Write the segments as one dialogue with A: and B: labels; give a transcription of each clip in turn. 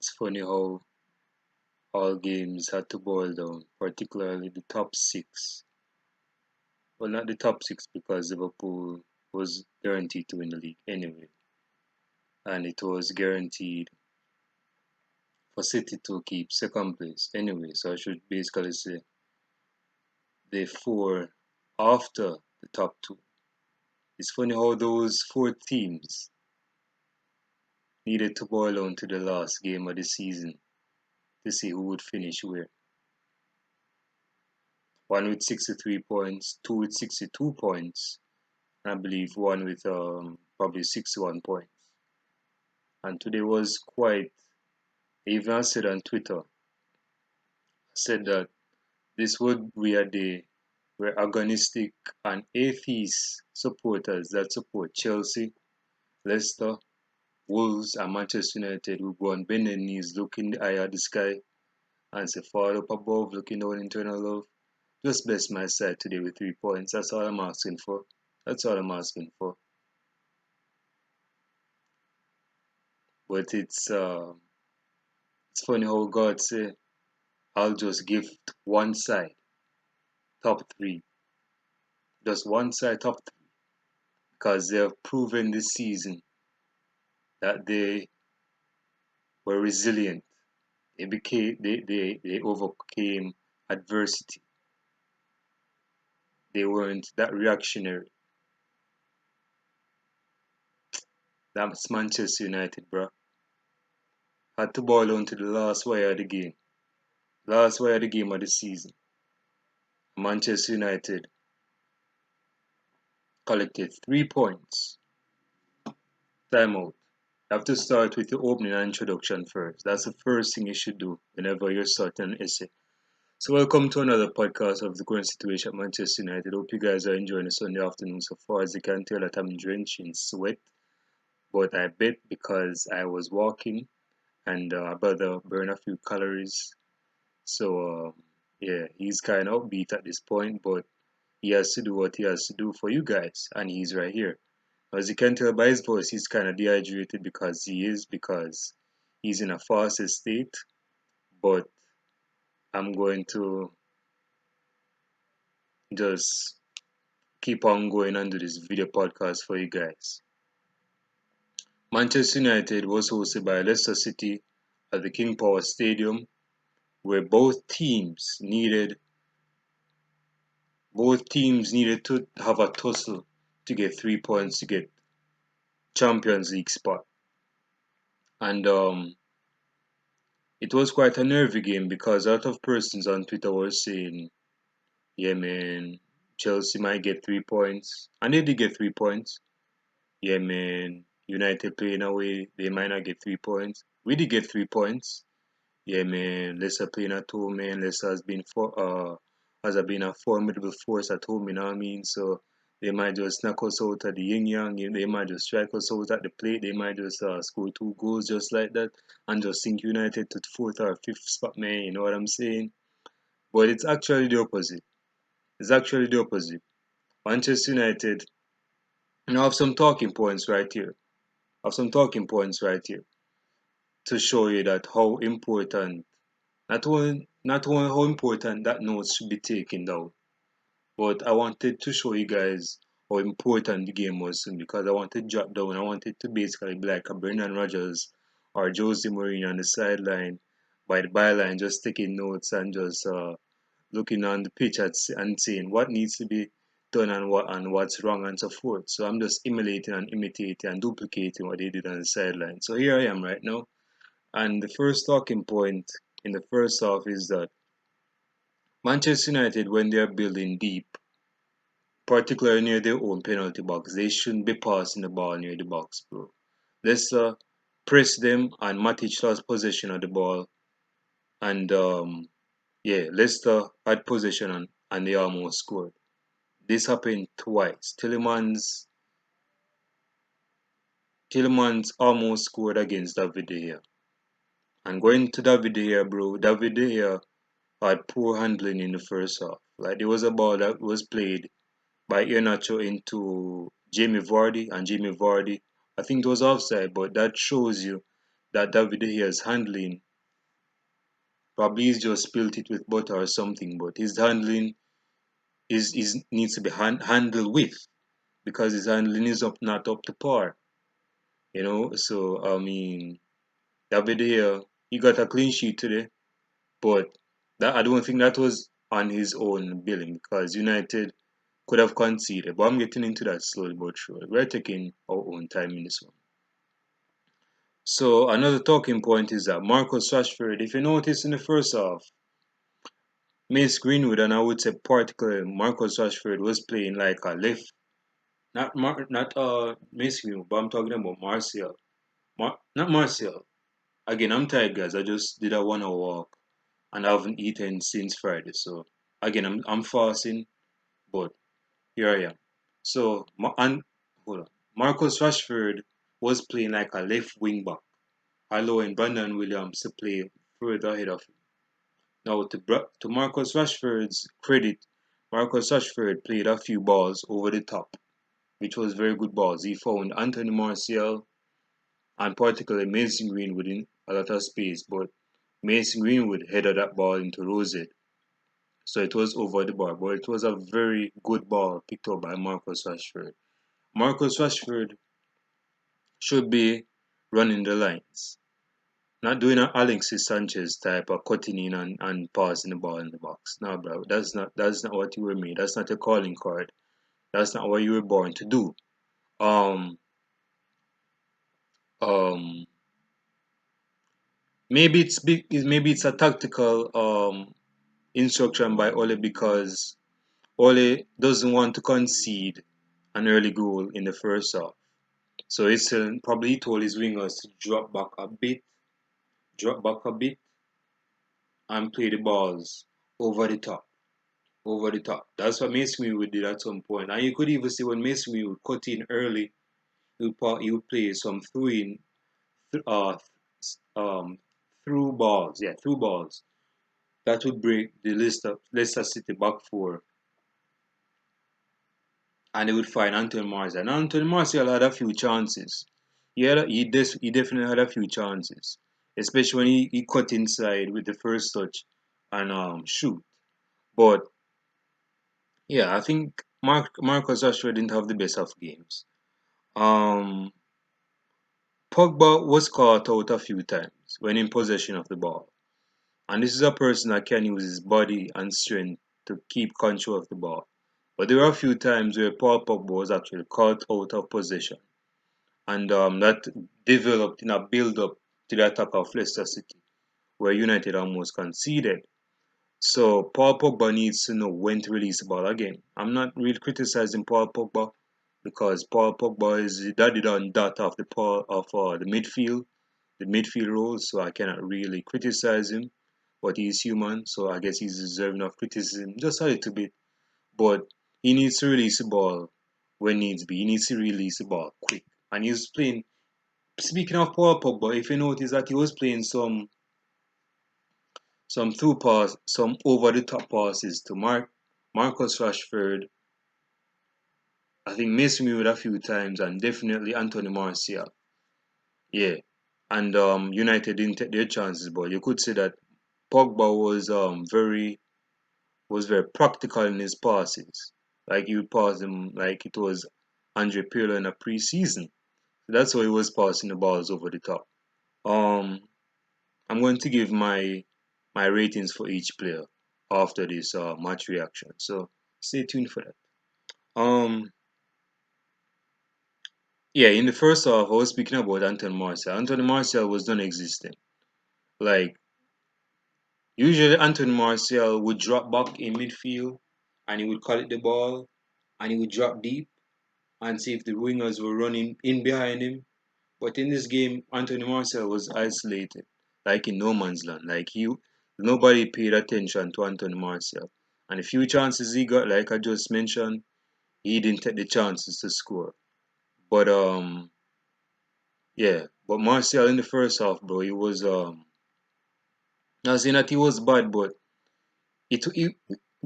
A: It's funny how all games had to boil down, particularly the top six. Well, not the top six because Liverpool was guaranteed to win the league anyway, and it was guaranteed for City to keep second place anyway. So I should basically say the four after the top two. It's funny how those four teams needed to boil down to the last game of the season to see who would finish where. One with 63 points, two with 62 points, and I believe one with probably 61 points. And today was quite, even I said on Twitter, I said that this would be a day where agonistic and atheist supporters that support Chelsea, Leicester, Wolves, and Manchester United will go on bending knees, look in the eye of the sky, and say, "Fall up above, looking down eternal love. Just bless my side today with 3 points. That's all I'm asking for. That's all I'm asking for." But it's funny how God say, "I'll just gift one side, top three, just one side, top three, because they have proven this season that they were resilient. They overcame adversity. They weren't that reactionary." That's Manchester United, bro. Had to ball on to the last wire of the game. Last wire of the game of the season. Manchester United collected 3 points. Timeout. You have to start with your opening and introduction first. That's the first thing you should do whenever you're starting an essay. So welcome to another podcast of the current situation at Manchester United. Hope you guys are enjoying the Sunday afternoon so far. As you can tell that I'm drenched in sweat. But I bet because I was walking and I better burn a few calories. So yeah, he's kind of upbeat at this point, but he has to do what he has to do for you guys, and he's right here. As you can tell by his voice, he's kind of dehydrated because he's in a fasted state. But I'm going to just keep on going and do this video podcast for you guys. Manchester United was hosted by Leicester City at the King Power Stadium, where both teams needed to have a tussle to get 3 points to get Champions League spot. And it was quite a nervy game because a lot of persons on Twitter were saying, "Yeah, man, Chelsea might get 3 points," and they did get 3 points. "Yeah, man, United playing away, they might not get 3 points." We did get 3 points. "Yeah, man, Leicester playing at home, man. Leicester has been a formidable force at home, you know what I mean? So they might just knock us out at the yin yang. They might just strike us out at the plate. They might just score 2 goals just like that and just sink United to the fourth or fifth spot, man. You know what I'm saying?" But it's actually the opposite. It's actually the opposite. Manchester United now have some talking points right here. Have some talking points right here to show you that how important, not only how important that notes should be taken down, but I wanted to show you guys how important the game was because I wanted to drop down. I wanted to basically be like a Brendan Rodgers or Jose Mourinho on the sideline by the byline, just taking notes and just looking on the pitch and seeing what needs to be done and what's wrong and so forth. So I'm just emulating and imitating and duplicating what they did on the sideline. So here I am right now. And the first talking point in the first half is that Manchester United, when they're building deep, particularly near their own penalty box, they shouldn't be passing the ball near the box, bro. Let's press them and Matic lost possession of the ball. And yeah, Leicester had possession and they almost scored. This happened twice. Tillemans almost scored against David De Gea. And going to David De Gea, bro, David De Gea had poor handling in the first half. Like there was a ball that was played by Iheanacho into Jamie Vardy, and Jamie Vardy, I think it was offside, but that shows you that David De Gea's handling, probably he's just spilt it with butter or something, but his handling is needs to be handled with, because his handling is not up to par. So I mean, David De Gea, he got a clean sheet today, but that I don't think that was on his own billing, because United could have conceded. But I'm getting into that slowly but surely. We're taking our own time in this one. So another talking point is that Marcus Rashford, if you notice in the first half, Mace Greenwood, and I would say particularly Marcus Rashford, was playing like a left, not Mace Greenwood, but I'm talking about Martial. Not Martial. Again, I'm tired, guys. I just did a 1 hour walk and I haven't eaten since Friday. So again, I'm fasting, but here I am. So and hold on, Marcus Rashford was playing like a left wing back, allowing Brandon Williams to play further ahead of him. Now, to Marcus Rashford's credit, Marcus Rashford played a few balls over the top, which was very good balls. He found Anthony Martial and particularly Mason Greenwood in a lot of space, but Mason Greenwood headed that ball into Rosette. So it was over the bar, but it was a very good ball picked up by Marcus Rashford. Marcus Rashford should be running the lines, not doing an Alexis Sanchez type of cutting in and passing the ball in the box. No, bro, that's not what you were made. That's not a calling card. That's not what you were born to do. Um, um, maybe it's a tactical instruction by Ole, because Ole doesn't want to concede an early goal in the first half. So he's probably he told his wingers to drop back a bit, and play the balls over the top, over the top. That's what Mason Greenwood did at some point. And you could even see when Mason Greenwood cut in early, he would play some uh, through balls, yeah, through balls. That would break the Leicester City back four, and they would find Anthony Martial. And Anthony Martial had a few chances. He definitely had a few chances, especially when he cut inside with the first touch and shoot. But yeah, I think Marcus Rashford didn't have the best of games. Um, Pogba was caught out a few times when in possession of the ball, and this is a person that can use his body and strength to keep control of the ball. But there were a few times where Paul Pogba was actually caught out of possession, and that developed in a build-up to the attack of Leicester City, where United almost conceded. So Paul Pogba needs to know when to release the ball again. I'm not really criticizing Paul Pogba, because Paul Pogba is the daddy done that of the midfield role. So I cannot really criticize him, but he's human, so I guess he's deserving of criticism just a little bit. But he needs to release the ball when needs be. He needs to release the ball quick, and he's playing. Speaking of Paul Pogba, if you notice that he was playing some through pass, some over the top passes to Marcus Rashford. I think Mason Greenwood a few times, and definitely Anthony Martial. Yeah, and United didn't take their chances, but you could say that Pogba was very practical in his passes. Like he would pass them like it was Andre Pirlo in a preseason. That's why he was passing the balls over the top. Um, I'm going to give my ratings for each player after this match reaction. So stay tuned for that. Um, yeah, in the first half, I was speaking about Anthony Martial. Anthony Martial was non-existent. Like usually, Anthony Martial would drop back in midfield, and he would collect the ball, and he would drop deep and see if the wingers were running in behind him. But in this game, Anthony Martial was isolated, like in no man's land. Nobody paid attention to Anthony Martial. And the few chances he got, like I just mentioned, he didn't take the chances to score. But yeah. But Martial in the first half, bro, he was not saying that he was bad, but it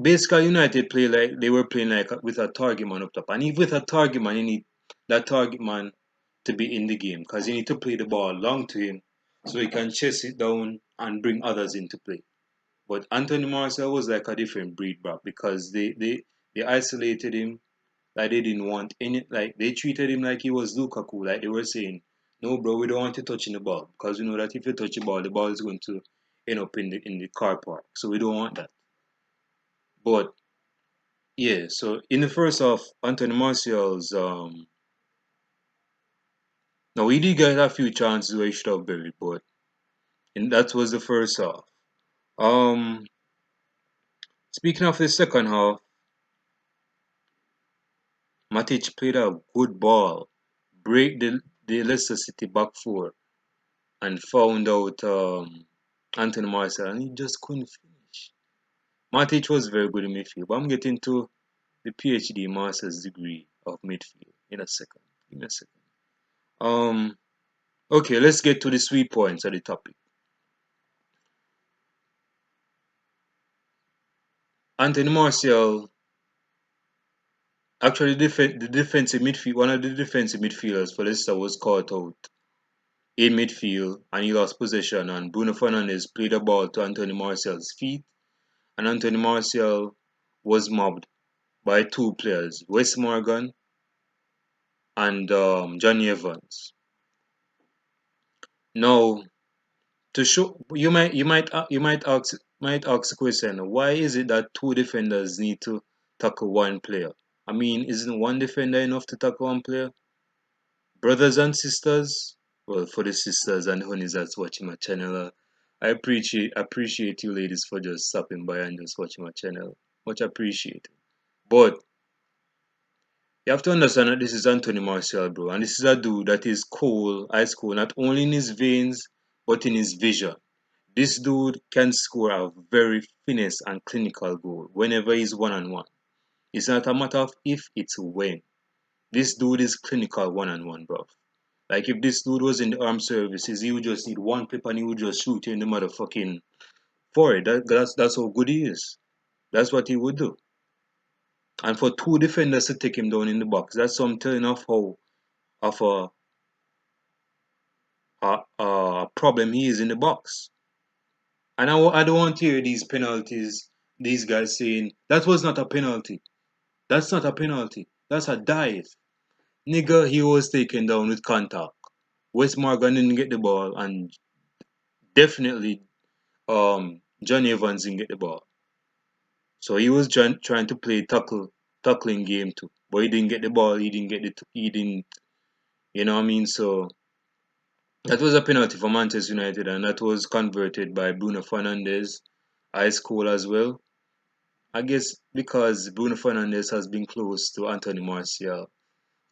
A: basically United play like they were playing like with a target man up top, and if with a target man, you need that target man to be in the game, because you need to play the ball long to him, so he can chase it down and bring others into play. But Anthony Martial was like a different breed, bro, because they isolated him. Like they didn't want any, like they treated him like he was Lukaku. Like they were saying, no, bro, we don't want you touching the ball because we know that if you touch the ball is going to end up in the car park. So we don't want that. But yeah, so in the first half, Anthony Martial's now he did get a few chances where he should have buried, but and that was the first half. Um, Speaking of the second half, Matic played a good ball, break the Leicester City back four, and found out Anthony Martial, and he just couldn't finish. Matic was very good in midfield, but I'm getting to the PhD master's degree of midfield in a second. Give me a second. Um, okay, let's get to the sweet points of the topic. Anthony Martial, actually, the defensive midfield, one of the defensive midfielders for Leicester was caught out in midfield, and he lost possession, and Bruno Fernandes played the ball to Anthony Martial's feet, and Anthony Martial was mobbed by two players, Wes Morgan and Johnny Evans. Now, to show you might ask the question, why is it that two defenders need to tackle one player? I mean, isn't one defender enough to tackle one player? Brothers and sisters, well, for the sisters and honeys that's watching my channel, I appreciate you ladies for just stopping by and just watching my channel. Much appreciated. But you have to understand that this is Anthony Martial, bro, and this is a dude that is cool, ice cool, not only in his veins but in his vision. This dude can score a very finesse and clinical goal whenever he's one on one. It's not a matter of if, it's when. This dude is clinical one on one, bro. Like if this dude was in the armed services, he would just need one clip and he would just shoot you in the motherfucking forehead. That's how good he is. That's what he would do. And for two defenders to take him down in the box, that's some telling of how of a problem he is in the box. And I don't want to hear these penalties, these guys saying that was not a penalty. That's not a penalty. That's a dive. Nigga, he was taken down with contact. Wes Morgan didn't get the ball, and definitely Johnny Evans didn't get the ball. So he was trying to play tackling game too. But he didn't get the ball, he didn't, you know what I mean? So that was a penalty for Manchester United, and that was converted by Bruno Fernandes. Ice cool as well. I guess because Bruno Fernandes has been close to Anthony Martial.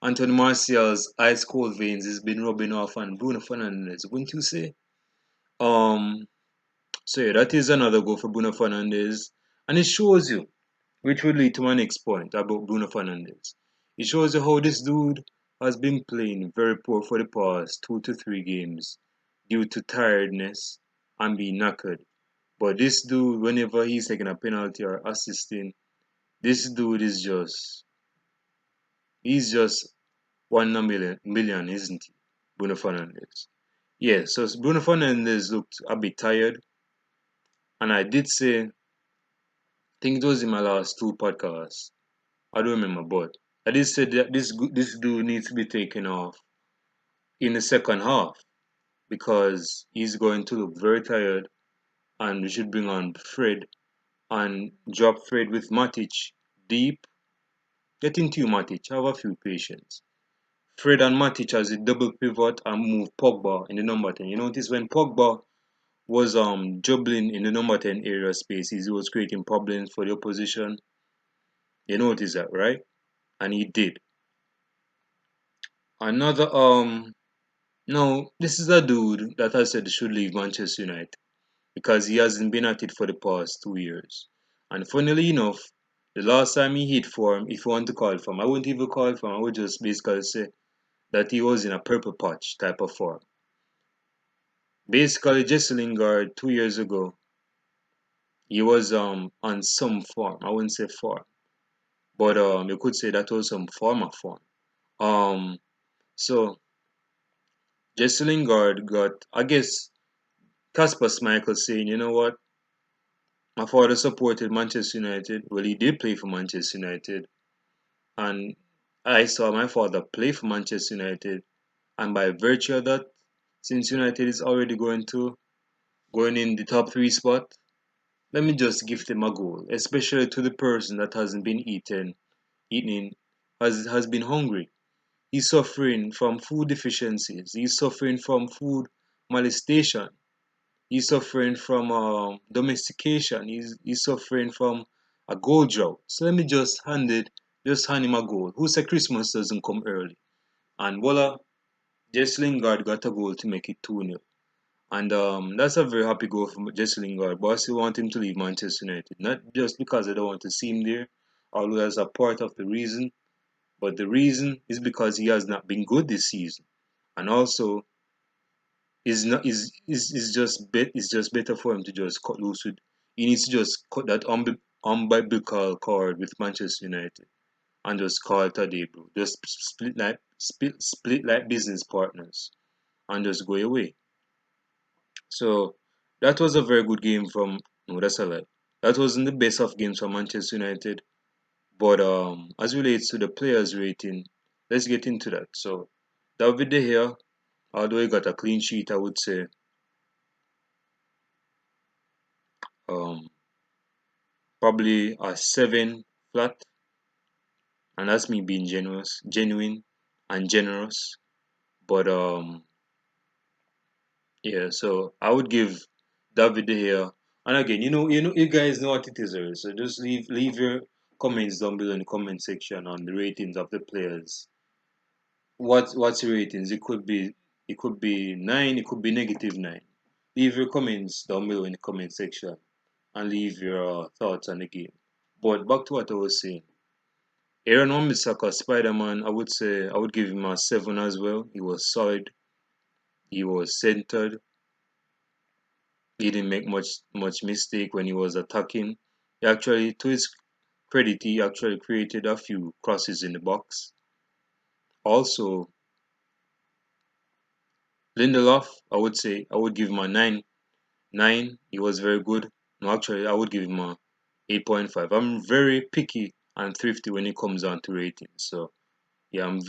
A: Anthony Martial's ice cold veins has been rubbing off on Bruno Fernandes, wouldn't you say? Um, so yeah, that is another goal for Bruno Fernandes, and it shows you, which will lead to my next point about Bruno Fernandes. It shows you how this dude has been playing very poor for the past 2 to 3 games due to tiredness and being knackered. But this dude, whenever he's taking a penalty or assisting, this dude is he's just 1 million, isn't he? Bruno Fernandes. Yeah, so Bruno Fernandes looked a bit tired, and I did say, I think it was in my last two podcasts. I don't remember, but I did say that this dude needs to be taken off in the second half because he's going to look very tired, and we should bring on Fred and drop Fred with Matic deep. Get into you, Matic. Have a few patience. Fred and Matic as a double pivot and move Pogba in the number 10. You notice when Pogba was dribbling in the number 10 area spaces, he was creating problems for the opposition. You notice that, right? And he did. Another no, this is a dude that I said should leave Manchester United because he hasn't been at it for the past 2 years. And funnily enough, the last time he hit form, if you want to call it form, I wouldn't even call it form, I would just basically say that he was in a purple patch type of form. Basically, Jesse Lingard 2 years ago, he was on some form. I wouldn't say form, but you could say that was some form of form. Um, so Jesse Lingard got, I guess, Casper Schmeichel saying, you know what? My father supported Manchester United. Well, he did play for Manchester United, and I saw my father play for Manchester United. And by virtue of that, since United is already going in the top three spot, let me just give them a goal, especially to the person that hasn't been eating, has been hungry. He's suffering from food deficiencies. He's suffering from food molestation. He's suffering from domestication. He's suffering from a goal drought. So let me just hand him a goal. Who said Christmas doesn't come early? And voila, Jesse Lingard got a goal to make it 2-0. And that's a very happy goal for Jesse Lingard. But I still want him to leave Manchester United. Not just because I don't want to see him there, although that's a part of the reason. But the reason is because he has not been good this season. And also, it's just better for him to just cut loose with. He needs to just cut that umbilical cord with Manchester United and just call it a day, bro. Just split like business partners and just go away. So that was a very good game from. No, that's a lie. That wasn't the best of games for Manchester United, but as relates to the players' rating, let's get into that. So David De Gea, although he got a clean sheet, I would say um probably a 7 flat, and that's me being genuine, and generous. But yeah, so I would give David De Gea, and again, you guys know what it is already. So just leave your comments down below in the comment section on the ratings of the players. What's your ratings? It could be 9, it could be -9. Leave your comments down below in the comment section and leave your thoughts on the game. But back to what I was saying. Aaron Wan-Bissaka, Spider-Man, I would say I would give him a 7 as well. He was solid. He was centered. He didn't make much mistake when he was attacking. He actually, to his credit, he actually created a few crosses in the box. Also, Lindelof, I would say I would give him a 9. 9, he was very good. No, actually, I would give him a 8.5. I'm very picky and thrifty when it comes down to ratings. So yeah, I'm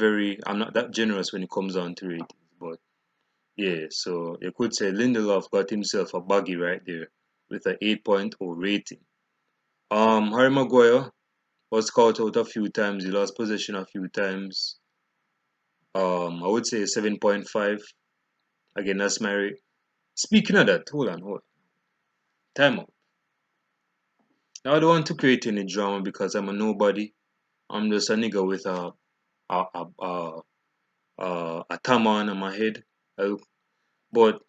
A: not that generous when it comes down to ratings, but yeah, so you could say Lindelof got himself a baggy right there with an 8.0 rating. Harry Maguire was caught out a few times, he lost possession a few times. I would say 7.5. Again, that's my rate. Speaking of that, hold on. Time out. Now I don't want to create any drama because I'm a nobody. I'm just a nigga with a a a a tama on my head. But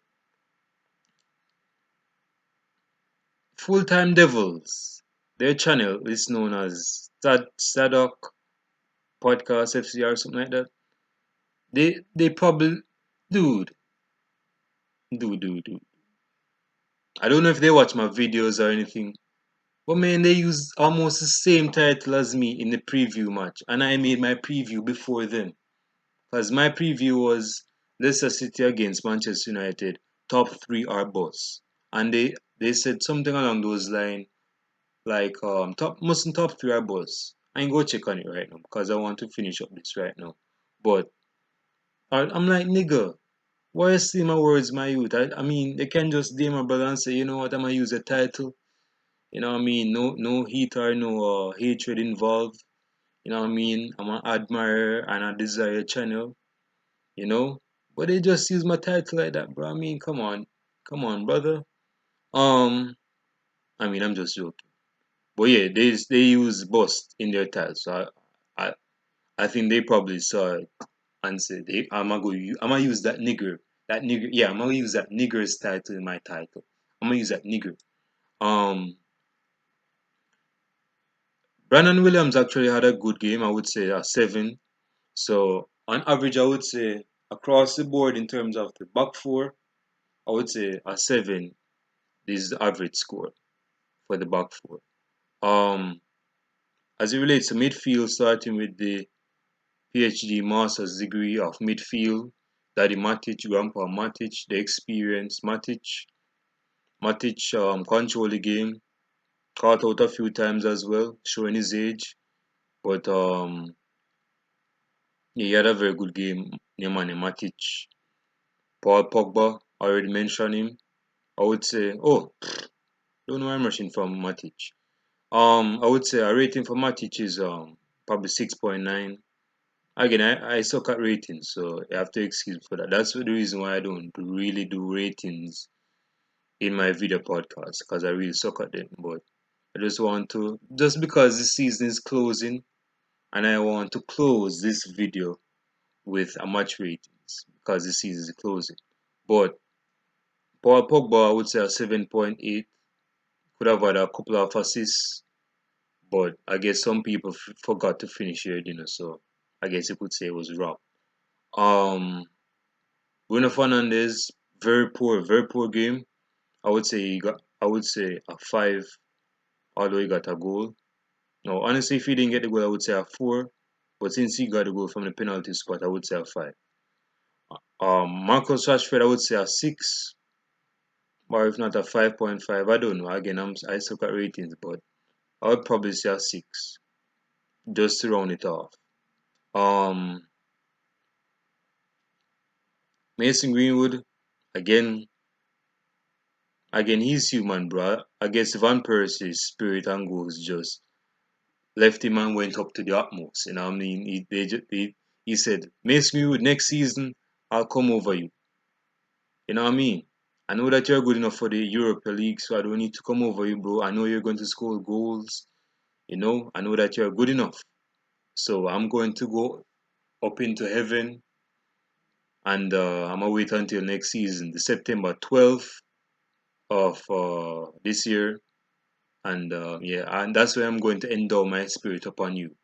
A: Full Time Devils, their channel is known as Sadok Podcast FC or something like that. They probably dude, dude. I don't know if they watch my videos or anything. But man, they use almost the same title as me in the preview match. And I made my preview before them. Because my preview was Leicester City against Manchester United, top three are bust. And they said something along those lines like top three are bust. I ain't go check on it right now because I want to finish up this right now. But I'm like, nigga, why you see my words, my youth? I mean, they can just DM my brother and say, you know what, I'm gonna use a title. You know what I mean? No heat or no hatred involved. You know what I mean? I'm an admirer and a desire channel. You know, but they just use my title like that, bro. I mean, come on, brother. Um, I mean, I'm just joking. But yeah, they use bust in their title, so I I think they probably saw it and said, hey, I'm gonna use that nigger. Yeah, I'm gonna use that nigger's title in my title. I'm gonna use that nigger. Um, Brandon Williams actually had a good game. I would say a 7. So on average, I would say across the board in terms of the back four, I would say a 7 is the average score for the back four. Um, as it relates to midfield, starting with the PhD master's degree of midfield, Daddy Matic, Grandpa Matic, the experienced Matic. Matic controlled the game, caught out a few times as well, showing his age. But yeah, he had a very good game. Nemanja Matic, Paul Pogba, already mentioned him. I would say, oh, don't know where I'm rushing from Matic. I would say a rating for Matic is probably 6.9. Again, I suck at ratings, so you have to excuse me for that. That's the reason why I don't really do ratings in my video podcast because I really suck at them. But I just want to, just because the season is closing, and I want to close this video with a match ratings because the season is closing. But Paul Pogba, I would say a 7.8. Could have had a couple of assists, but I guess some people forgot to finish here, so I guess you could say it was rough. Um, Bruno Fernandes, very poor game. I would say a 5, although he got a goal. No, honestly, if he didn't get the goal, I would say a 4. But since he got the goal from the penalty spot, I would say a 5. Marcus Rashford, I would say a 6, or if not a 5.5. I don't know. Again, I suck at ratings, but I would probably say a 6, just to round it off. Um, Mason Greenwood, again, he's human, bro. I guess Van Persie's spirit and goals just left him and went up to the utmost. You know what I mean? He said, Mason Greenwood, next season, I'll come over you. You know what I mean? I know that you're good enough for the Europa League, so I don't need to come over you, bro. I know you're going to score goals. I know that you're good enough. So I'm going to go up into heaven, and I'm gonna wait until next season, the September 12th of this year, and yeah, and that's where I'm going to endow my spirit upon you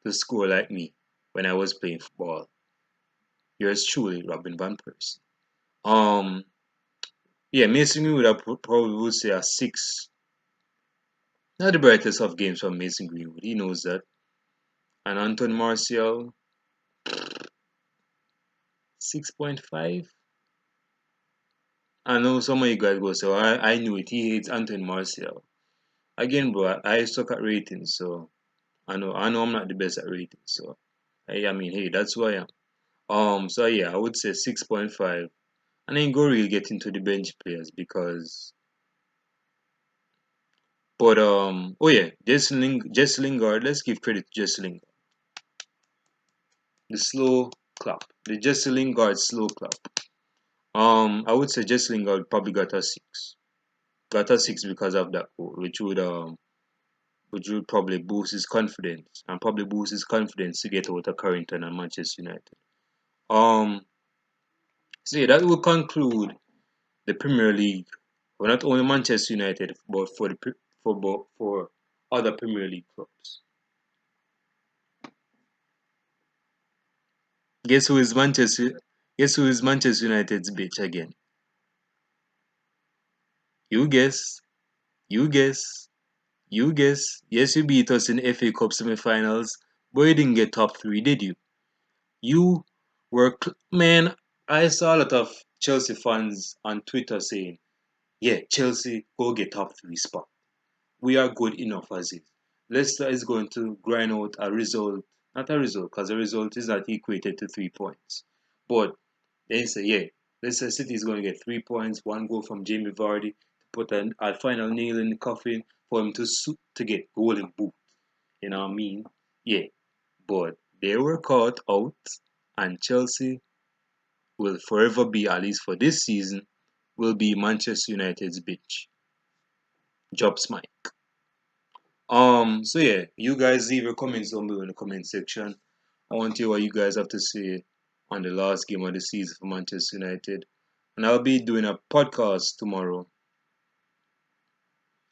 A: to score like me when I was playing football. Yours truly, Robin Van Persie. Um, yeah, Mason Greenwood, probably would say a 6. Not the brightest of games from Mason Greenwood. He knows that. And Anton Martial, 6.5. I know some of you guys go, so I knew it. He hates Anton Martial. Again, bro, I suck at ratings, so I know I'm not the best at ratings, so I mean, hey, that's who I am. So yeah, I would say 6.5, and then go really get into the bench players because, but oh yeah, Jesse Lingard. Let's give credit to Jesse Lingard. The slow clap, the Jesse Lingard slow clap. I would say Jesse Lingard probably got a 6. Got a 6 because of that goal, which would probably boost his confidence and probably boost his confidence to get out of Carrington and Manchester United. Um, so yeah, that will conclude the Premier League for not only Manchester United but for other Premier League clubs. Guess who is Manchester? Guess who is Manchester United's bitch again? You guess. You guess. You guess. Yes, you beat us in FA Cup semi-finals, but you didn't get top 3, did you? You man. I saw a lot of Chelsea fans on Twitter saying, "Yeah, Chelsea go get top 3 spot. We are good enough as is. Leicester is going to grind out a result, not a result, because a result is not equated to 3 points. But they say, yeah, Leicester City is going to get 3 points, 1 goal from Jamie Vardy to put a final nail in the coffin for him to get golden boot. You know what I mean? Yeah, but they were caught out, and Chelsea will forever be, at least for this season, will be Manchester United's bitch. Jobs Mike. So yeah, you guys leave your comments down below in the comment section. I want to hear what you guys have to say on the last game of the season for Manchester United. And I'll be doing a podcast tomorrow.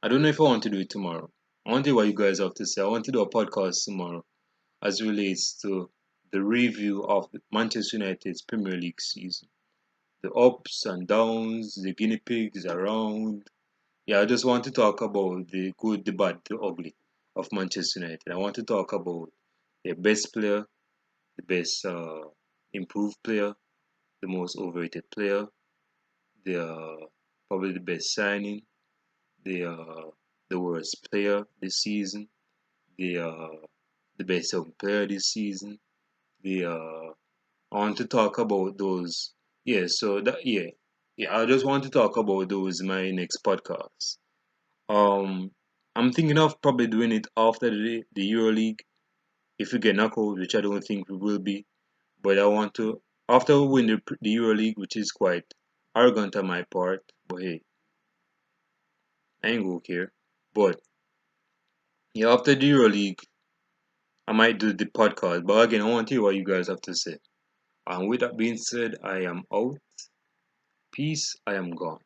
A: I don't know if I want to do it tomorrow. I want to hear what you guys have to say. I want to do a podcast tomorrow as relates to the review of Manchester United's Premier League season. The ups and downs, the guinea pigs around. Yeah, I just want to talk about the good, the bad, the ugly of Manchester United. I want to talk about their best player, the best improved player, the most overrated player, the probably the best signing, the worst player this season, the the best young player this season. The I want to talk about those. Yeah, so that yeah. I just want to talk about those in my next podcast. Um, I'm thinking of probably doing it after the EuroLeague if we get knockout, which I don't think we will be. But I want to after we win the EuroLeague, which is quite arrogant on my part. But hey, I ain't gonna care. But yeah, after the EuroLeague, I might do the podcast. But again, I want to hear what you guys have to say. And with that being said, I am out. Peace. I am gone.